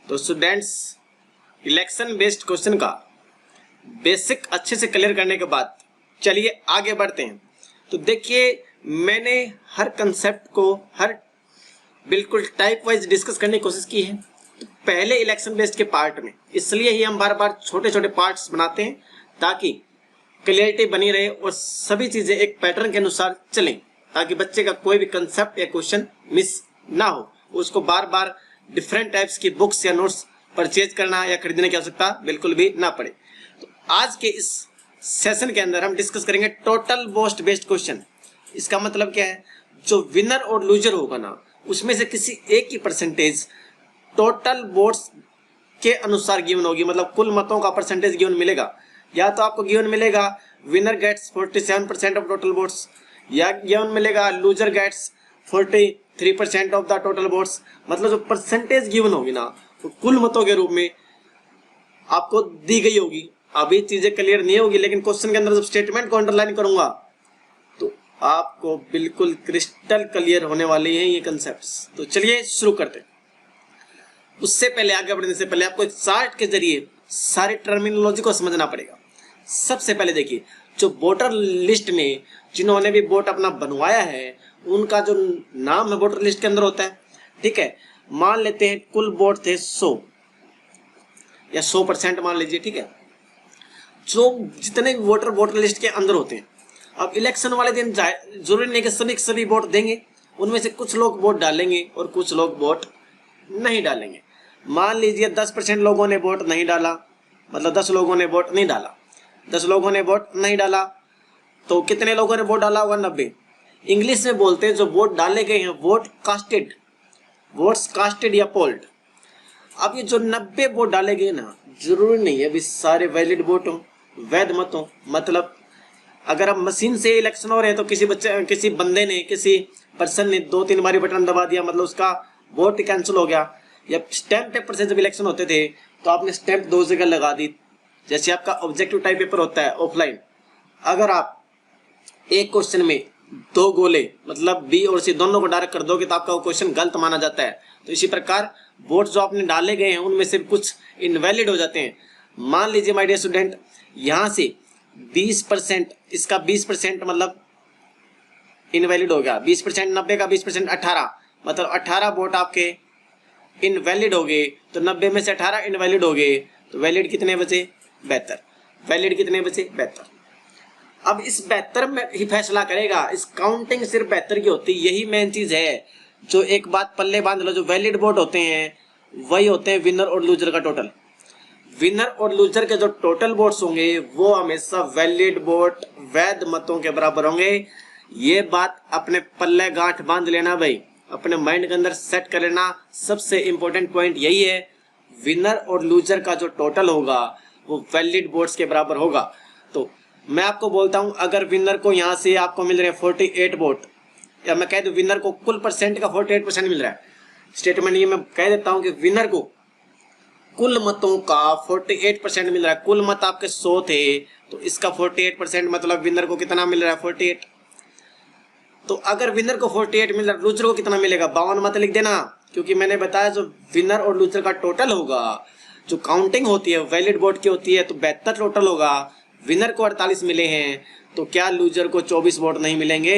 तो students, election based question का basic अच्छे से क्लियर करने के बाद चलिए आगे बढ़ते हैं। तो देखिए, मैंने हर कंसेप्ट को हर बिल्कुल टाइप वाइज डिस्कस करने की कोशिश की है। तो पहले इलेक्शन बेस्ड के पार्ट में इसलिए ही हम बार बार छोटे छोटे पार्ट्स बनाते हैं ताकि क्लियरिटी बनी रहे और सभी चीजें एक पैटर्न के अनुसार चलें, ताकि बच्चे का कोई भी कंसेप्ट या क्वेश्चन मिस ना हो, उसको बार बार डिफरेंट टाइप्स की बुक्स या नोट्स परचेज करना या खरीदने की आवश्यकता बिल्कुल भी ना पड़े। तो आज के इस सेशन के अंदर हम डिस्कस करेंगे टोटल वोट बेस्ड क्वेश्चन। इसका मतलब क्या है, जो विनर और लूजर होगा ना, उसमें से किसी एक की परसेंटेज टोटल वोट्स के अनुसार गिवन होगी, मतलब कुल मतों का परसेंटेज गिवन मिलेगा। या तो आपको गिवन मिलेगा winner gets 47% of total votes, या गिवन मिलेगा loser gets 43% of the total votes. मतलब जो परसेंटेज गिवन होगी ना, वो कुल मतों के रूप में आपको दी गई होगी। अभी चीजें क्लियर नहीं होगी, लेकिन क्वेश्चन के अंदर जब स्टेटमेंट को अंडरलाइन करूंगा तो आपको बिल्कुल क्रिस्टल क्लियर होने वाली हैं ये कंसेप्ट्स। तो चलिए शुरू करते हैं। उससे पहले, आगे बढ़ने से पहले आपको एक चार्ट के जरिए सारी टर्मिनोलॉजी को समझना पड़ेगा। सबसे पहले देखिए, जो वोटर लिस्ट में जिन्होंने भी वोट अपना बनवाया है, उनका जो नाम है वोटर लिस्ट के अंदर होता है। ठीक है, मान लेते हैं कुल वोट थे 100 या 100% मान लीजिए। ठीक है, जो जितने भी वोटर लिस्ट के अंदर होते हैं, अब इलेक्शन वाले दिन जरूरी नहीं कि सभी वोट देंगे, उनमें से कुछ लोग वोट डालेंगे और कुछ लोग वोट नहीं डालेंगे। मान लीजिए 10% लोगों ने वोट नहीं डाला, मतलब 10 लोगों ने वोट नहीं डाला। 10 लोगों ने वोट नहीं डाला तो कितने लोगों ने वोट डाला होगा? 90। इंग्लिश में बोलते हैं जो वोट डाले गए हैं वोट कास्टेड, वोट्स कास्टेड या पोल्ड। अब ये जो 90 वोट डाले गए ना, जरूरी नहीं है अभी सारे वैलिड वोट हो, वैध मत हो। मतलब अगर अब मशीन से इलेक्शन हो रहे हैं तो किसी बंदे ने, किसी पर्सन ने 2-3 बारी बटन दबा दिया, मतलब उसका वोट कैंसिल हो गया। या स्टैम्प पेपर से जब इलेक्शन होते थे तो आपने स्टैम्प 2 जगह लगा दी, जैसे आपका ऑब्जेक्टिव टाइप पेपर होता है ऑफलाइन। अगर आप एक क्वेश्चन में 2 गोले, मतलब बी और सी दोनों को डायरेक्ट कर दोगे तो आपका वो क्वेश्चन गलत माना जाता है। तो इसी प्रकार वोट जो आपने डाले गए हैं उनमें से कुछ इनवैलिड हो जाते हैं। मान लीजिए माय डियर स्टूडेंट, यहाँ से 20%, इसका 20% मतलब इनवैलिड हो गया। 20% 90 का 20% 18, मतलब 18 वोट आपके इनवैलिड हो गए। तो 90 में से 18 इनवैलिड हो गए, तो वैलिड कितने बचे? 72। वैलिड कितने बचे? 72। अब इस 72 में ही फैसला करेगा, इस काउंटिंग सिर्फ 72 की होती है। यही मेन चीज है। जो एक बात पल्ले बांध लो, जो वैलिड वोट होते हैं वही होते हैं विनर और लूजर का टोटल। विनर और लूजर के जो टोटल वोट्स होंगे वो हमेशा वैलिड वोट, वैध मतों के बराबर होंगे। ये बात अपने पल्ले गांठ बांध लेना भाई, अपने माइंड के अंदर सेट कर लेना। सबसे इंपॉर्टेंट पॉइंट यही है, विनर और लूजर का जो टोटल होगा वो वैलिड वोट्स के बराबर होगा। तो मैं आपको बोलता हूं, अगर विनर को यहाँ से आपको मिल रहे हैं 48 वोट, या मैं कह दूं विनर को कुल परसेंट का 48% मिल रहा है, स्टेटमेंट ये मैं कह देता हूं कि विनर को कुल मतों का 48% मिल रहा है। कुल मत आपके 100 थे तो इसका 48% मतलब विनर को कितना मिल रहा है? 48। तो अगर विनर को 48 मिल रहा है, लूजर को कितना मिलेगा? 52 मत लिख देना, क्योंकि मैंने बताया जो विनर और लूजर का टोटल होगा, जो काउंटिंग होती है वैलिड वोट की होती है, तो 72 टोटल होगा। विनर को 48 मिले हैं, तो क्या लूजर को 24 वोट नहीं मिलेंगे?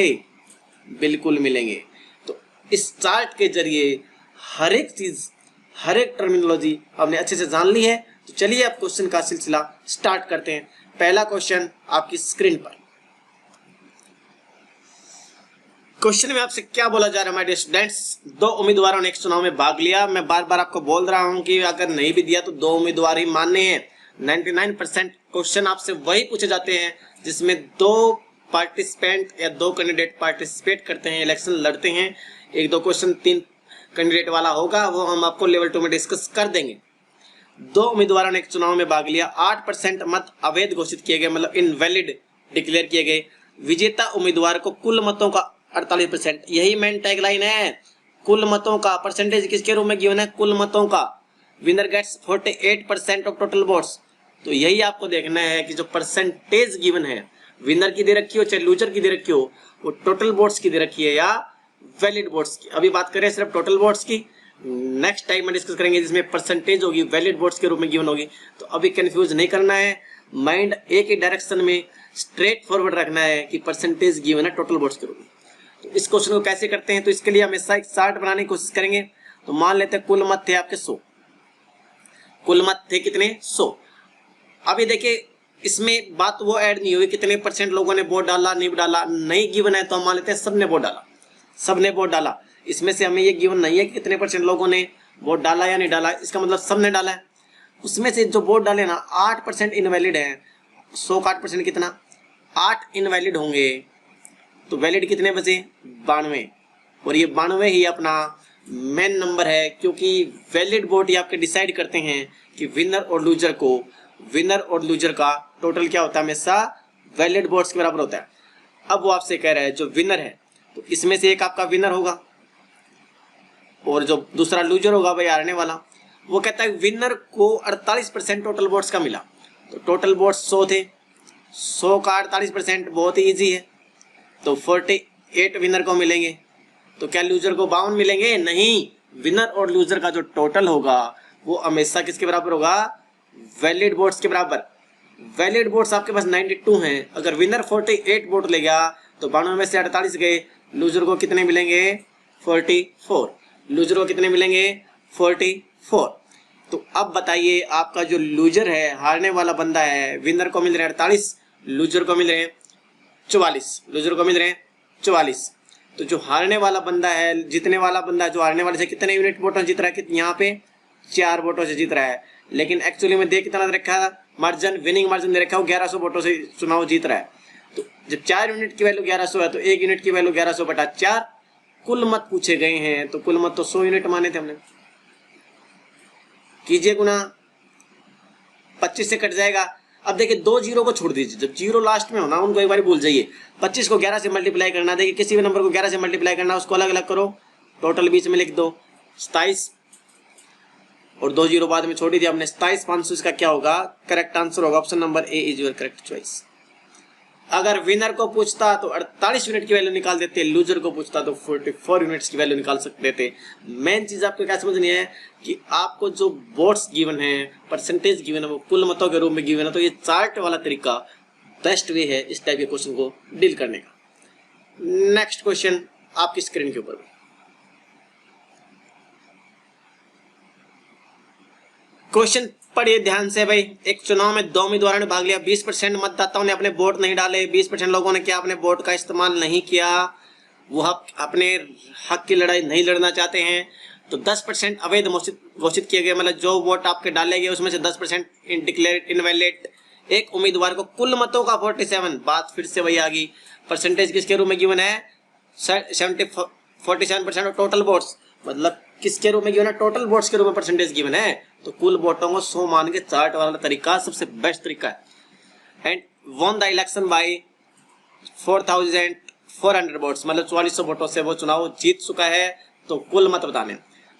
बिल्कुल मिलेंगे। तो इस चार्ट के जरिए हर एक चीज, हर एक टर्मिनोलॉजी हमने अच्छे से जान ली है। तो चलिए अब क्वेश्चन का सिलसिला स्टार्ट करते हैं। पहला क्वेश्चन आपकी स्क्रीन पर। क्वेश्चन में आपसे क्या बोला जा रहा है माय डियर स्टूडेंट्स? 2 उम्मीदवारों ने एक चुनाव में भाग लिया। मैं बार बार आपको बोल रहा हूं कि अगर नहीं भी दिया तो 2 उम्मीदवार ही मानने हैं। 99% क्वेश्चन आपसे वही पूछे जाते हैं जिसमें 2 पार्टिसिपेंट या 2 कैंडिडेट पार्टिसिपेट करते हैं, इलेक्शन लड़ते हैं। 1-2 क्वेश्चन 3 कैंडिडेट वाला होगा, वो हम आपको लेवल 2 में डिस्कस कर देंगे। 2 उम्मीदवारों ने एक चुनाव में भाग लिया। 8% मत अवैध घोषित किए गए, मतलब इनवैलिड डिक्लेयर किए गए। विजेता उम्मीदवार को कुल मतों का 48%, यही मेन टैगलाइन है। कुल मतों का परसेंटेज किसके रूप में गिवन है? कुल मतों का। Winner gets 48% of total votes. तो यही आपको देखना है कि जो परसेंटेज गिवन है, विनर की दे रखी हो चाहे लूजर की दे रखी हो, वो टोटल वोट्स की दे रखी है या वैलिड वोट्स की। अभी बात करें सिर्फ टोटल वोट्स की। नेक्स्ट टाइम में डिस्कस करेंगे जिसमें परसेंटेज होगी वैलिड वोट्स के रूप में गिवन होगी। तो अभी कंफ्यूज नहीं करना है, माइंड एक ही डायरेक्शन में स्ट्रेट फॉरवर्ड रखना है कि परसेंटेज गिवन है टोटल वोट्स के रूप में। तो इस क्वेश्चन को कैसे करते हैं, तो इसके लिए हमेशा एक चार्ट बनाने की कोशिश करेंगे। तो मान लेते हैं कुल मत थे आपके 100, कुल मत थे कितने 100। अभी देखिए इसमें बात वो ऐड नहीं हुई कितने परसेंट लोगों ने वोट डाला नहीं डाला, नहीं गिवन है तो हम मान लेते हैं सबने वोट डाला, सबने वोट डाला। इसमें से हमें ये गिवन नहीं है कि कितने परसेंट लोगों ने वोट डाला या नहीं डाला, इसका मतलब सबने डाला है। उसमें से जो वोट डाले ना 8% इनवैलिड है, 100 का 8% कितना 8 इनवैलिड होंगे, तो वैलिड कितने बचे 92। और ये 92 ही अपना मेन नंबर है, क्योंकि वैलिड वोट ये आपके डिसाइड करते हैं कि विनर और लूजर को, विनर और लूजर का टोटल क्या होता है, हमेशा वैलिड वोट्स के बराबर होता है। अब वो आपसे कह रहा है जो विनर है तो इसमें से एक आपका विनर होगा और जो दूसरा लूजर होगा भाई हारने वाला। वो कहता है विनर को 48% टोटल वोट्स का मिला। तो टोटल वोट्स 100 थे, 100 का 48% बहुत ही ईजी है, तो 48 विनर को मिलेंगे। तो क्या लूजर को 52 मिलेंगे? नहीं, विनर और लूजर का जो टोटल होगा वो हमेशा किसके बराबर होगा, वैलिड वोट्स के बराबर। वैलिड वोट्स आपके पास 92 हैं, अगर विनर 48 वोट ले गया तो 92 में से 48 गए, लूजर को कितने मिलेंगे 44, लूजर को कितने मिलेंगे 44। तो अब बताइए आपका जो लूजर है, हारने वाला बंदा है, विनर को मिल रहे हैं 48, लूजर को मिल रहे हैं 44, लूजर को मिल रहे हैं 44। तो जो हारने वाला बंदा है, जीतने वाला बंदा जो हारने वाले से कितने यूनिट वोटों से जीत रहा है, यहाँ पे 4 वोटों से जीत रहा है, लेकिन एक्चुअली में देख कितना रखा है मार्जिन, विनिंग मार्जिन दे रखा है, 1100 वोटों से चुनाव जीत रहा है। तो जब 4 यूनिट की वैल्यू 1100 है तो 1 यूनिट की वैल्यू 1100 बटा 4, कुल मत पूछे गए हैं तो कुल मत तो 100 यूनिट माने थे हमने। कीजिए गुना, 25 से कट जाएगा। अब देखिए 2 जीरो को छोड़ दीजिए, जब जीरो लास्ट में होना उनको एक बार भूल जाइए। 25 को 11 से मल्टीप्लाई करना, देखिए किसी भी नंबर को 11 से मल्टीप्लाई करना, उसको अलग अलग करो, टोटल बीच में लिख दो 27 और 2 जीरो बाद में छोड़ी थी आपने 27,500। इसका क्या होगा, करेक्ट आंसर होगा option number A is your correct choice. अगर विनर को पूछता तो 48 यूनिट की वैल्यू निकाल देते, लूजर को पूछता तो 44 यूनिट्स की वैल्यू निकाल सकते थे। मेन चीज आपको क्या समझनी है कि आपको जो वोट्स गिवन है, परसेंटेज गिवन है, वो कुल मतों के रूप में गिवन है। तो ये चार्ट वाला तरीका बेस्ट वे है इस टाइप के क्वेश्चन को डील करने का। नेक्स्ट क्वेश्चन आपकी स्क्रीन के ऊपर, क्वेश्चन पढ़िए ध्यान से भाई। एक चुनाव में 2 उम्मीदवारों ने भाग लिया, 20% मतदाताओं ने अपने वोट नहीं डाले, 20% लोगों ने क्या अपने वोट का इस्तेमाल नहीं किया, वो अपने हक की लड़ाई नहीं लड़ना चाहते हैं। तो 10% अवैध घोषित किए गए, मतलब जो वोट आपके डाले गए उसमें से 10% डिक्लेयर्ड इनवैलिड। एक उम्मीदवार को कुल मतों का 47, बात फिर से वही आ गई, परसेंटेज किसके रूप में गिवन है 47% ऑफ टोटल वोट्स, मतलब किसके रूप में गिवन है, टोटल वोट्स के रूप में परसेंटेज गिवन है। तो कुल वोटों को 100 मान के चार्ट वाला तरीका सबसे बेस्ट तरीका है। And won the election by 4,400 votes, मतलब 4400 वोटों से वो चुनाव जीत चुका है। तो कुल मत बताने।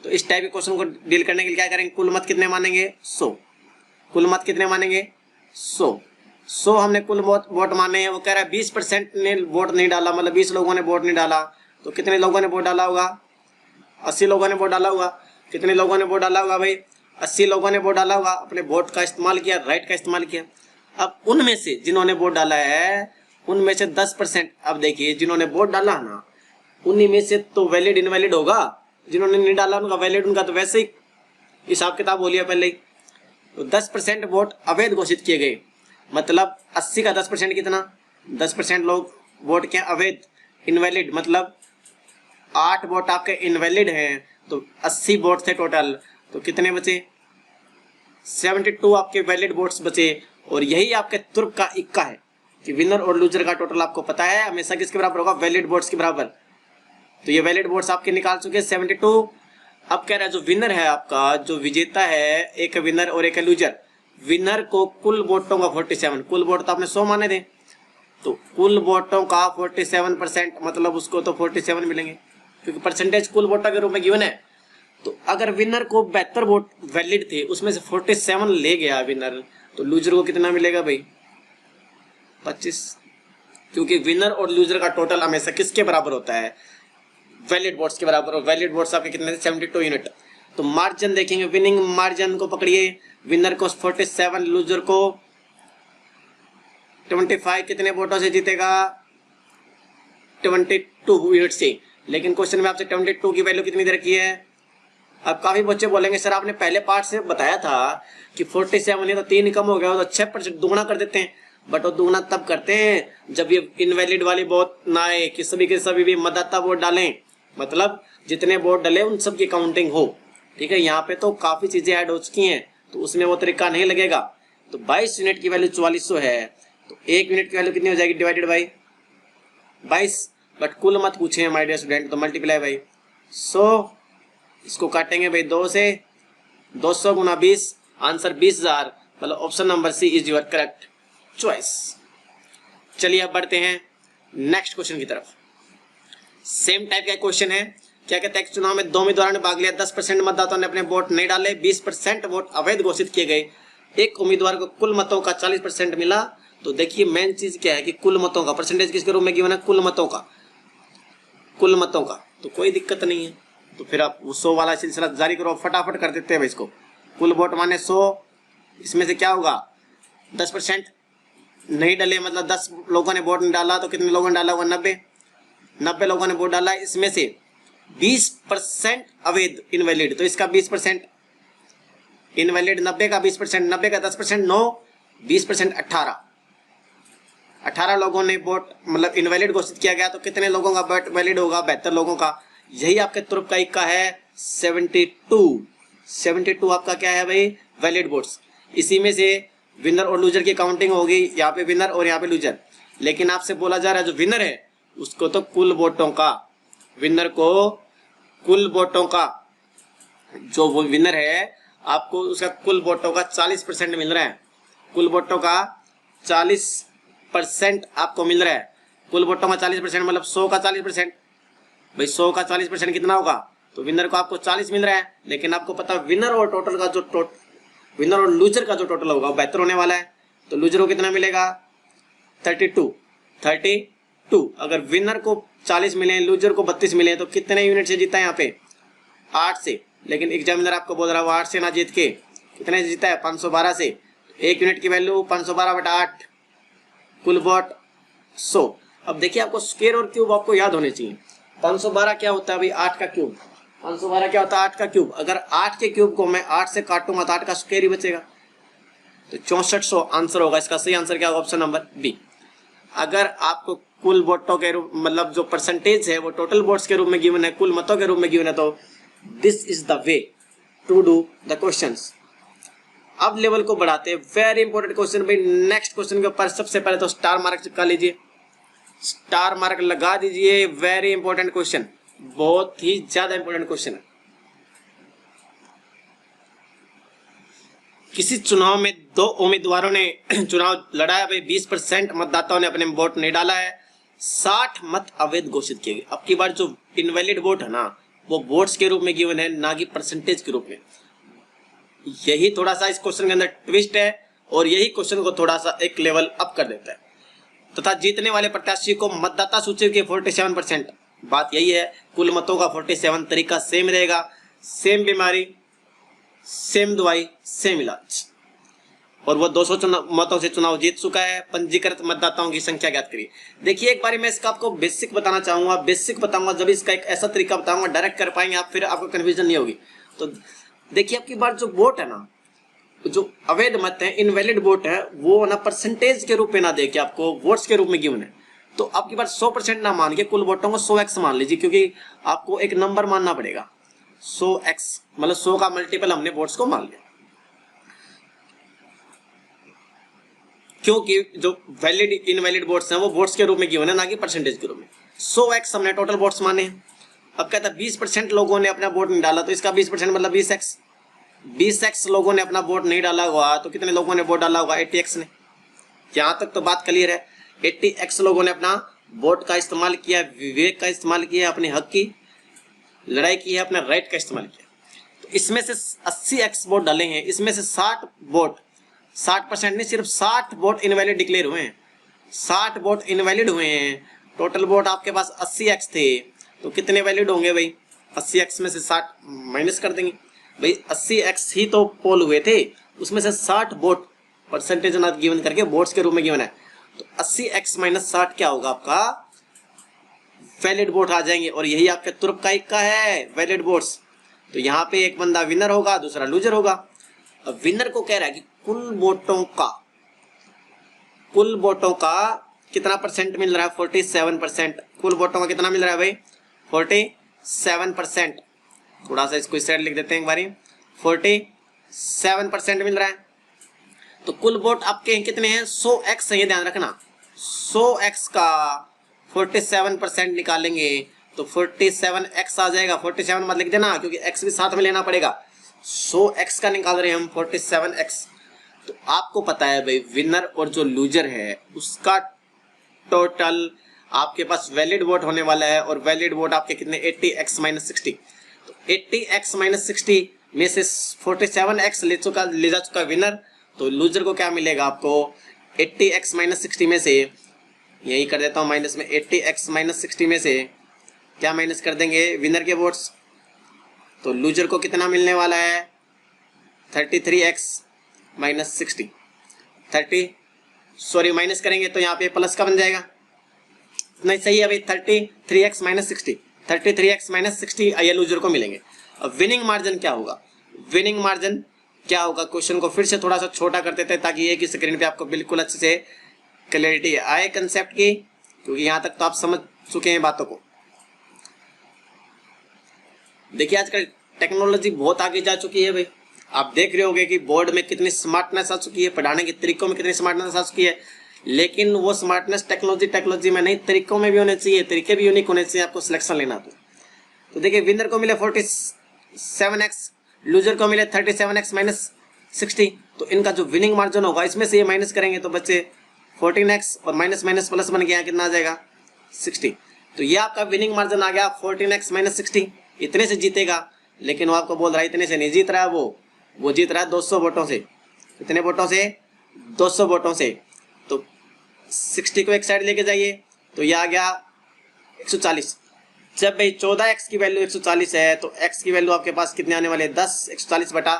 तो इस टाइप के क्वेश्चन को डील करने के लिए क्या करेंगे, कुल मत कितने मानेंगे 100, कुल मत कितने मानेंगे 100 हमने कुल वोट माने हैं। वो कह रहा है 20% ने वोट नहीं डाला, मतलब 20 लोगों ने वोट नहीं डाला, तो कितने लोगों ने वोट डाला होगा, 80 लोगों ने वोट डाला होगा। कितने लोगों ने वोट डाला होगा भाई, 80 लोगों ने वोट डाला होगा, अपने वोट का इस्तेमाल किया, राइट का इस्तेमाल किया। अब उनमें से जिन्होंने वोट डाला है उनमें से 10%, अब देखिए जिन्होंने वोट डाला ना उन्हीं में से तो वैलिड इनवैलिड होगा, जिन्होंने नहीं डाला उनका वैलिड, उनका तो वैसे ही हिसाब किताब हो लिया पहले ही। तो 10% वोट अवैध घोषित किए गए, मतलब 80 का 10% कितना, 10% लोग वोट क्या अवैध, इनवैलिड मतलब 8 वोट आपके इनवैलिड हैं, तो 80 वोट थे टोटल, तो कितने बचे 72 आपके वैलिड वोट्स बचे। और यही आपके तुर्क का इक्का है कि विनर और लूजर का टोटल आपको पता है हमेशा किसके बराबर होगा, वैलिड वोट्स के बराबर। तो ये वैलिड वोट्स आपके निकाल चुके 72। अब कह रहा है जो विनर है आपका, जो विजेता है, एक विनर और एक लूजर, विनर को कुल वोटों का 47, कुल वोट तो आपने 100 माने थे, तो कुल वोटों का 47%, मतलब उसको तो 47 मिलेंगे क्योंकि परसेंटेज कुल वोटों के रूप में गिवन है। तो अगर विनर को 72 वोट वैलिड थे, उसमें से 47 ले गया विनर, तो लूजर को कितना मिलेगा भाई 25, क्योंकि विनर और लूजर का टोटल हमेशा किसके बराबर होता है, वैलिड वोट्स के बराबर। और वैलिड वोट्स आपके कितने थे 72 यूनिट। तो मार्जिन देखेंगे, विनिंग मार्जिन को पकड़िए, विनर को 47, लूजर को 25, कितने वोटों से जीतेगा 22 यूनिट से। लेकिन क्वेश्चन में आपसे 22 की वैल्यू कितनी दे रखी है। अब काफी बच्चे बोलेंगे सर आपने पहले पार्ट से बताया था कि 47 है तो 3 कम हो गया तो 6% दुगुना कर देते हैं, बट वो दुगुना तब करते हैं जब ये इनवैलिड वाली वोट ना आए, कि सभी के सभी भी मतदाता वोट डालें, मतलब जितने वोट डले उन सब की काउंटिंग हो। ठीक है, यहाँ पे तो काफी चीजें ऐड हो चुकी हैं तो उसमें वो तरीका नहीं लगेगा। तो 22 यूनिट की वैल्यू 4400 है तो 1 यूनिट की वैल्यू कितनी हो जाएगी डिवाइडेड बाई 22, बट कुल मत पूछे माय डियर स्टूडेंट, तो मल्टीप्लाई बाई 100, इसको काटेंगे भाई 2 से, 200 गुना 20, आंसर 20,000, मतलब option number C is your correct choice. चलिए अब बढ़ते हैं नेक्स्ट क्वेश्चन की तरफ। सेम टाइप का क्वेश्चन है, क्या कहते हैं चुनाव में 2 उम्मीदवारों ने भाग लिया, 10% मतदाताओं ने अपने वोट नहीं डाले, 20% वोट अवैध घोषित किए गए, एक उम्मीदवार को कुल मतों का 40% मिला। तो देखिए मेन चीज क्या है कि कुल मतों का परसेंटेज किसके रूप में गिवन है, कुल मतों का, कुल मतों का, तो कोई दिक्कत नहीं है। तो फिर आप 100 वाला सिलसिला जारी करो, फटाफट कर देते हैं भाई इसको। कुल वोट माने 100, इसमें से क्या होगा 10% नहीं डले, मतलब 10 लोगों ने वोट नहीं डाला तो कितने लोगों ने डाला होगा 90 लोगों ने वोट डाला, इसमें से 20% अवैध इनवैलिड, तो इसका 20% इनवैलिड, 90 का 20%, 90 का 10% 9, 20% 18 लोगों ने वोट मतलब इनवैलिड घोषित किया गया, तो कितने लोगों का वोट वैलिड होगा 72 लोगों का। यही आपके तुर्क का इक्का है 72 आपका क्या है भाई वैलिड वोट्स। इसी में से विनर और लूजर की काउंटिंग होगी, यहाँ पे विनर और यहाँ पे लूजर, लेकिन आपसे बोला जा रहा है जो विनर है उसको तो कुल वोटों का, विनर को कुल वोटों का, जो वो विनर है आपको उसका कुल वोटों का 40% मिल रहा है, कुल वोटों का 40% आपको मिल रहा है। कुल वोटों का 40% मतलब 100 का 40%, भाई 100 का 40% कितना होगा, तो विनर को आपको 40 मिल रहा है, लेकिन आपको पता विनर और टोटल का जो विनर और लूजर का जो टोटल होगा वो बेहतर होने वाला है। तो लूजर को कितना मिलेगा 32। अगर विनर को 40 मिले, लूजर को 32 मिले, तो कितने यूनिट से जीता है यहाँ पे 8 से, लेकिन एग्जामिनर आपको बोल रहा है वो 8 से ना जीत के कितने से जीता है 512 से। 1 यूनिट की वैल्यू 512/8, कुल वोट 100। अब देखिए आपको स्क्वायर और क्यूब आपको याद होने चाहिए। 512 क्या होता है भाई 8 का क्यूब, 512 क्या होता है 8 का क्यूब। अगर 8 के क्यूब को मैं 8 से काटूंगा तो 8 का स्क्वायर ही बचेगा, तो 6400 आंसर होगा। इसका सही आंसर क्या होगा ऑप्शन नंबर बी। अगर आपको कुल वोटों के रूप मतलब जो परसेंटेज है वो टोटल वोट्स के रूप में गिवन है, कुल मतों के रूप में गिवन है, तो this is the way to do the questions. अब लेवल को बढ़ाते हैं, वेरी इंपॉर्टेंट क्वेश्चन भाई। नेक्स्ट क्वेश्चन के ऊपर सबसे पहले तो स्टार मार्क चिपका लीजिए, स्टार मार्क लगा दीजिए। वेरी इंपॉर्टेंट क्वेश्चन, बहुत ही ज्यादा इंपॉर्टेंट क्वेश्चन है। किसी चुनाव में 2 उम्मीदवारों ने चुनाव लड़ा है, 20% मतदाताओं ने अपने वोट नहीं डाला है, 60 मत अवैध घोषित किए गए। अब की बार जो इनवैलिड वोट है ना वो वोट्स के रूप में गिवन है, ना कि परसेंटेज के रूप में। यही थोड़ा सा इस क्वेश्चन के अंदर ट्विस्ट है और यही क्वेश्चन को थोड़ा सा एक लेवल अप कर देता है। तथा जीतने वाले प्रत्याशी को मतदाता सूची के 47%, बात यही है कुल मतों का 47, तरीका सेम रहेगा, सेम बीमारी, सेम दवाई, सेम इलाज, और वो 200 मतों से चुनाव जीत चुका है। पंजीकृत मतदाताओं की संख्या ज्ञात करिए। देखिए एक बार मैं इसका आपको बेसिक बताना चाहूंगा, बेसिक बताऊंगा, जब इसका एक ऐसा तरीका बताऊंगा डायरेक्ट कर पाएंगे आप, फिर आपको कन्फ्यूजन नहीं होगी। तो देखिए आपकी बार जो वोट है ना, जो अवैध मत है, इनवैलिड वोट है, वो ना परसेंटेज के रूप में ना देके आपको वोट्स के रूप में गिवन है। तो आपकी बार 100% ना मान के कुल वोटों को 100x मान लीजिए, क्योंकि आपको एक नंबर मानना पड़ेगा। 100x मतलब 100 का मल्टीपल हमने वोट्स को मान लिया, क्योंकि जो वैलिड इनवैलिड वोट्स हैं वो वोट्स के रूप में गिवन है, ना कि परसेंटेज के रूप में। 100x हमने टोटल वोट्स माने हैं। अब कहता है 20% लोगों ने अपना वोट नहीं डाला, तो इसका 20% मतलब 20x। 20x लोगों ने अपना वोट नहीं डाला हुआ, तो कितने लोगों ने वोट डाला होगा 80x ने। यहां तक तो बात क्लियर है। 80x लोगों ने अपना वोट का इस्तेमाल किया, विवेक का इस्तेमाल किया, अपने हक की लड़ाई की है, अपने राइट का इस्तेमाल किया। तो इसमें से 80x वोट डाले हैं, इसमें से 60 वोट, 60% नहीं सिर्फ 60 वोट इनवैलिड डिक्लेयर हुए हैं, 60 वोट इनवैलिड हुए हैं। टोटल वोट आपके पास 80x थे, तो कितने वैलिड होंगे भाई 80x में से 60 माइनस कर देंगे, भाई 80x ही तो पोल हुए थे, उसमें से 60 वोट परसेंटेज नॉट गिवन करके वोट्स के रूप में गिवन है, तो 80x माइनस 60 क्या होगा आपका वैलिड वोट आ जाएंगे, और यही आपके तुर्क का इक्का है वैलिड वोट्स। तो यहाँ पे एक बंदा विनर होगा, दूसरा लूजर होगा। अब विनर को कह रहा है कि कुल वोटों का कितना परसेंट मिल रहा है, 47%। कुल वोटों का कितना मिल रहा है भाई, 47%। थोड़ा सा इसको इस साइड लिख देते हैं एक बारी, 47% मिल रहा है। तो कुल वोट आपके कितने हैं, 100x है, ये ध्यान रखना। 100x का 47% निकालेंगे तो 47x आ जाएगा। 47 मत लिख देना क्योंकि x भी साथ में लेना पड़ेगा। 100x का निकाल रहे हैं हम 47x। तो आपको पता है भाई विनर और जो लूजर है उसका टोटल आपके पास वैलिड वोट होने वाला है, और वैलिड वोट आपके कितने 80x माइनस 60। तो 80x माइनस 60 में से 47x ले जा चुका विनर, तो लूजर को क्या मिलेगा आपको 80x माइनस 60 में से, यही कर देता हूं माइनस में, 80x माइनस 60 में से क्या माइनस कर देंगे विनर के वोट्स, तो लूजर को कितना मिलने वाला है 33x माइनस 60। माइनस करेंगे तो यहाँ पे प्लस का बन जाएगा, नहीं सही है भाई 33x माइनस 60, 33x माइनस 60 ये लूजर को मिलेंगे। अब विनिंग मार्जिन क्या होगा, विनिंग मार्जिन क्या होगा, क्वेश्चन को फिर से थोड़ा सा छोटा कर देते हैं ताकि एक ही स्क्रीन पे आपको बिल्कुल अच्छे से क्लैरिटी आए कंसेप्ट की, क्योंकि यहाँ तक तो आप समझ चुके हैं बातों को। देखिए आजकल टेक्नोलॉजी बहुत आगे जा चुकी है भाई, आप देख रहे होंगे कि बोर्ड में कितनी स्मार्टनेस आ चुकी है, पढ़ाने के तरीकों में कितनी स्मार्टनेस आ चुकी है, लेकिन वो स्मार्टनेस टेक्नोलॉजी में नहीं, तरीकों में भी होने चाहिए, तरीके भी यूनिक होने चाहिए आपको सिलेक्शन लेना। तो देखिए विनर को मिले 47x, लूजर को मिले 37x माइनस 60, तो इनका जो विनिंग मार्जिन होगा इसमें से ये माइनस करेंगे तो बच्चे 14x और माइनस माइनस प्लस बन गया, कितना आ जाएगा 60। तो ये आपका विनिंग मार्जिन आ गया 14x माइनस 60, इतने से जीतेगा। लेकिन वो आपको बोल रहा है इतने से नहीं जीत रहा है, वो जीत रहा है 200 वोटों से। कितने वोटों से, 200 वोटों से। तो 60 को एक साइड लेके जाइए तो ये आ गया 140। जब भाई 14x की वैल्यू 140 है तो x की वैल्यू आपके पास कितने आने वाले 10, 140 बटा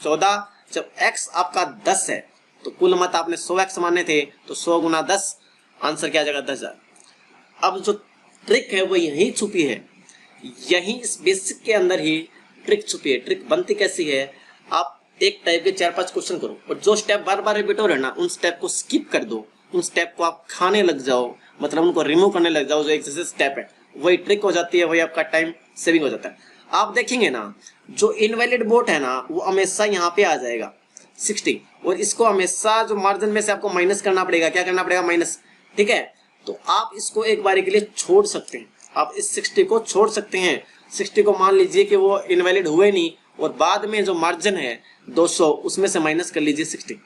14। जब x आपका 10 है तो कुल मत आपने 100x माने थे, तो 100 गुना 10 आंसर क्या आ जाएगा 10,000। अब जो ट्रिक है वो यही छुपी है, यही इस बेसिक के अंदर ही ट्रिक छुपी है। ट्रिक बनती कैसी है, आप एक टाइप के 4-5 क्वेश्चन करो और जो स्टेप बार बार रिपीट हो रहे ना उन स्टेप को स्किप कर दो, उन स्टेप को आप खाने लग जाओ, मतलब उनको रिमूव करने लग जाओ। जो एक जैसे स्टेप है वही ट्रिक हो जाती है, वही आपका टाइम सेविंग हो जाता है। आप देखेंगे ना जो इनवैलिड वोट है ना वो हमेशा यहाँ पे आ जाएगा 60, और इसको हमेशा जो मार्जिन में से आपको माइनस करना पड़ेगा, क्या करना पड़ेगा माइनस, ठीक है। तो आप इसको एक बारी के लिए छोड़ सकते हैं, आप इस 60 को छोड़ सकते हैं। 60 को मान लीजिए कि वो इनवैलिड हुए नहीं, और बाद में जो मार्जिन है 200 उसमें से माइनस कर लीजिए 60,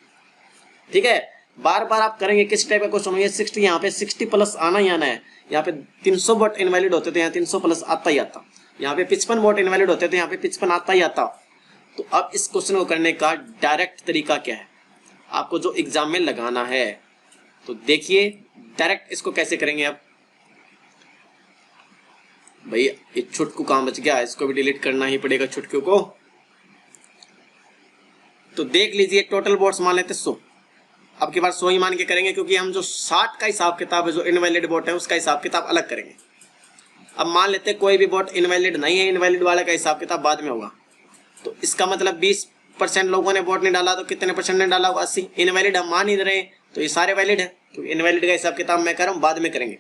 ठीक है। बार बार आप करेंगे किस टाइप का क्वेश्चन हो, ये 60 यहाँ पे 60 प्लस आना ही आना है। यहाँ पे 300 वोट इनवैलिड होते थे, यहाँ 300 प्लस आता ही आता। यहाँ पे 55 वोट इनवैलिड होते थे, यहाँ पे 55 आता ही आता। तो अब इस क्वेश्चन को करने का डायरेक्ट तरीका क्या है, आपको जो एग्जाम में लगाना है, तो देखिए डायरेक्ट इसको कैसे करेंगे आप। भैया ये छुटकू कहाँ बच गया, इसको भी डिलीट करना ही पड़ेगा छुटकू को। तो देख लीजिए टोटल वोट्स मान लेते 100, अब की बार 100 ही मान के करेंगे क्योंकि हम जो 60 का हिसाब किताब है, जो इनवैलिड वोट है उसका हिसाब किताब अलग करेंगे। अब मान लेते कोई भी वोट इनवैलिड नहीं है, इनवैलिड वाले का हिसाब किताब बाद में होगा। तो इसका मतलब 20% लोगों ने वोट नहीं डाला, तो कितने परसेंट ने डाला होगा 80। इनवैलिड हम मान ही रहे हैं तो ये सारे वैलिड है, क्योंकि इनवैलिड का हिसाब किताब मैं कर रहा हूँ बाद में करेंगे।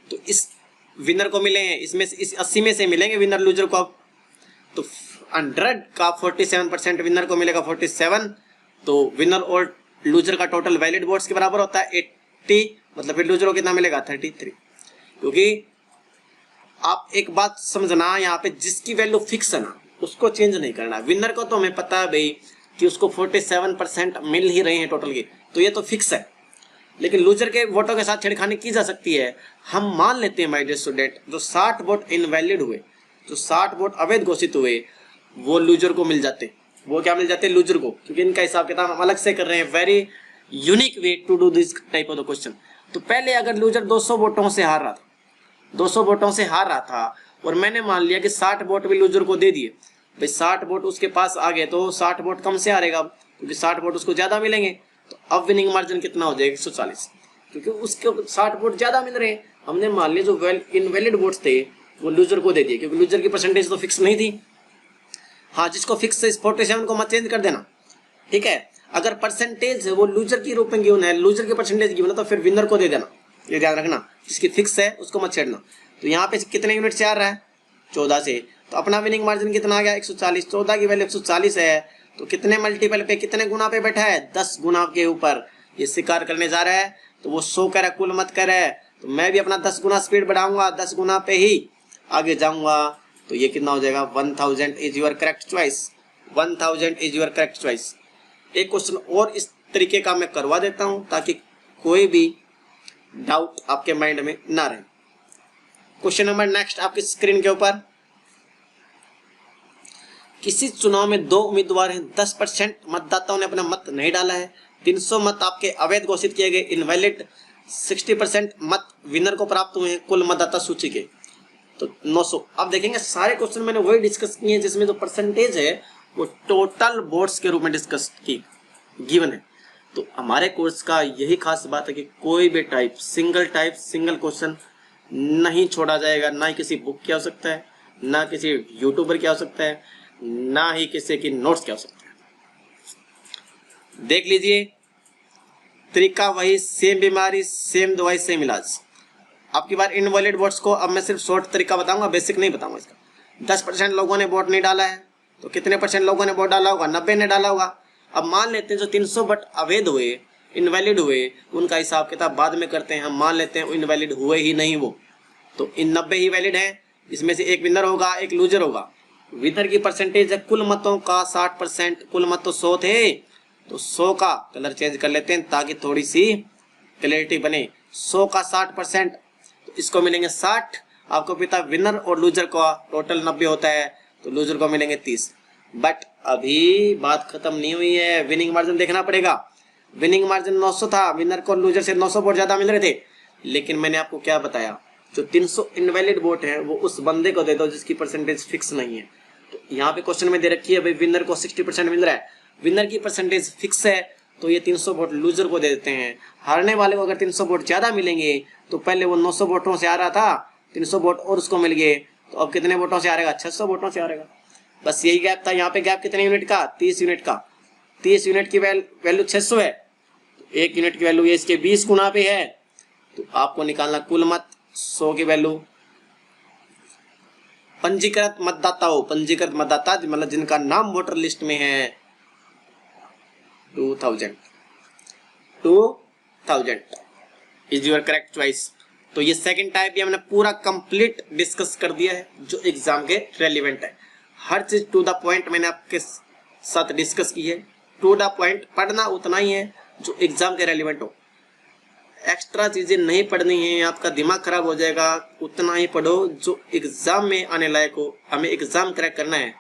तो इस विनर को मिले हैं, इसमें से इस 80 में से मिलेंगे विनर लूजर को। अब तो 100 का 47% विनर को मिलेगा 47, तो विनर और लूजर का टोटल वैलिड वोट्स के बराबर होता है 80, मतलब फिर लूजर को कितना मिलेगा 33। क्योंकि आप एक बात समझना, यहाँ पे जिसकी वैल्यू फिक्स है ना उसको चेंज नहीं करना। विनर को तो हमें पता है भाई कि उसको 47% मिल ही रहे हैं टोटल के, तो ये तो फिक्स है। लेकिन लूजर के वोटों के साथ छेड़खानी की जा सकती है। हम मान लेते हैं माय डियर स्टूडेंट, जो 60 वोट इनवैलिड हुए, जो 60 वोट अवैध घोषित हुए, वो लूजर को मिल जाते। वो क्या मिल जाते हैं लूजर को, क्योंकि इनका हिसाब किताब हम अलग से कर रहे हैं। Very unique way to do this type of the question. तो पहले अगर लूजर 200 वोटों से हार रहा था, 200 वोटों से हार रहा था, और मैंने मान लिया कि 60 वोट भी लूजर को दे दिए, भाई 60 वोट उसके पास आ गए तो 60 वोट कम से आ रहेगा, क्योंकि 60 वोट उसको ज्यादा मिलेंगे। तो अब विनिंग मार्जिन कितना हो जाएगा 140, क्योंकि उसके 60 वोट ज्यादा मिल रहे हैं। हमने मान लिया जो इनवैलिड वोट्स थे वो लूजर को दे दिए, क्योंकि लूजर की परसेंटेज तो फिक्स नहीं थी। हाँ, जिसको फिक्स है 47 को मत चेंज कर देना, ठीक है। अगर परसेंटेज वो लूजर के रूप में गिवन है, लूजर की परसेंटेज गिवन है, तो फिर विनर को दे देना, ये ध्यान रखना। जिसकी फिक्स है उसको मत छेड़ना। तो यहाँ पे कितने यूनिट से आ रहा है 14 से, तो अपना विनिंग मार्जिन कितना आ गया 140। 14 की वैल्यू 140 है, तो कितने मल्टीपल पे, कितने गुना पे बैठा है 10 गुना के ऊपर ये शिकार करने जा रहा है। तो वो 100 कह रहा है, कुल मत कह रहा है, तो मैं भी अपना 10 गुना स्पीड बढ़ाऊंगा, 10 गुना पे ही आगे जाऊंगा। तो ये कितना हो जाएगा 1000 is your correct choice. 1000 is your correct choice. एक क्वेश्चन और इस तरीके का मैं करवा देता हूं ताकि कोई भी डाउट आपके माइंड में ना रहे। क्वेश्चन नंबर नेक्स्ट आपकी स्क्रीन के ऊपर, किसी चुनाव में 2 उम्मीदवार हैं, 10% मतदाताओं ने अपना मत नहीं डाला है, 300 मत आपके अवैध घोषित किए गए, इनवैलिड 60% मत विनर को प्राप्त हुए हैं कुल मतदाता सूची के, तो 900। अब देखेंगे सारे क्वेश्चन मैंने वही डिस्कस किए हैं जिसमें जो परसेंटेज है वो टोटल वोट्स के रूप में डिस्कस की गिवन है। तो हमारे कोर्स का यही खास बात है कि कोई भी सिंगल क्वेश्चन नहीं छोड़ा जाएगा। ना ही किसी बुक की आवश्यकता है, ना किसी यूट्यूबर की आवश्यकता है, ना ही किसी की नोट्स की आवश्यकता है। देख लीजिए, तरीका वही, सेम बीमारी सेम दवाई सेम इलाज। अब की बार इनवैलिड वोट्स को अब मैं सिर्फ शॉर्ट तरीका बताऊंगा, बेसिक नहीं बताऊंगा इसका। 10% लोगों ने वोट नहीं डाला है, तो कितने % लोगों ने वोट डाला होगा 90 ने डाला होगा। अब मान लेते हैं जो 300 वोट अवैध हुए, इनवैलिड हुए, उनका हिसाब किताब बाद में करते हैं। हम मान लेते हैं इनवैलिड हुए ही नहीं वो, तो इन 90 ही वैलिड है। इसमें से एक विनर होगा, एक लूजर होगा। विनर की परसेंटेज है कुल मतों का 60%, कुल मत तो 100 थे, तो 100 का कलर चेंज कर लेते हैं ताकि थोड़ी सी क्लैरिटी बने। 100 का 60%, तो इसको मिलेंगे 60। आपको पता विनर और लूजर का टोटल 90 होता है, तो लूजर को मिलेंगे 30। बट अभी बात खत्म नहीं हुई है, विनिंग मार्जिन देखना पड़ेगा। विनिंग मार्जिन 900 था, विनर को लूजर से 900 वोट ज्यादा मिल रहे थे। लेकिन मैंने आपको क्या बताया, जो 300 इनवैलिड वोट है वो उस बंदे को दे दो जिसकी परसेंटेज फिक्स नहीं है। तो यहाँ पे क्वेश्चन में दे रखी है भाई विनर को 60% मिल रहा है, विनर की परसेंटेज फिक्स है, तो ये 300 वोट लूजर को दे देते हैं। हारने वाले को अगर 300 वोट ज्यादा मिलेंगे, तो पहले वो 900 वोटों से आ रहा था, 300 वोट और उसको मिल गए, तो अब कितने वोटों से आ रहेगा 600 वोटों से आ रहेगा। बस यही गैप था। यहाँ पे गैप कितने यूनिट का 30 यूनिट का। 30 यूनिट की वैल्यू 600 है, तो 1 यूनिट की वैल्यू ये इसके 20 गुना पे है, तो आपको निकालना कुल मत 100 की वैल्यू। पंजीकृत मतदाता हो, पंजीकृत मतदाता मतलब जिनका नाम वोटर लिस्ट में है 2000 इज योर करेक्ट चॉइस। तो ये सेकंड टाइप भी हमने पूरा कंप्लीट डिस्कस कर दिया है जो एग्जाम के रेलिवेंट है। हर चीज टू द पॉइंट मैंने आपके साथ डिस्कस की है। टू द पॉइंट पढ़ना उतना ही है जो एग्जाम के रेलिवेंट हो, एक्स्ट्रा चीजें नहीं पढ़नी है, आपका दिमाग खराब हो जाएगा। उतना ही पढ़ो जो एग्जाम में आने लायक हो। हमें एग्जाम क्रैक करना है,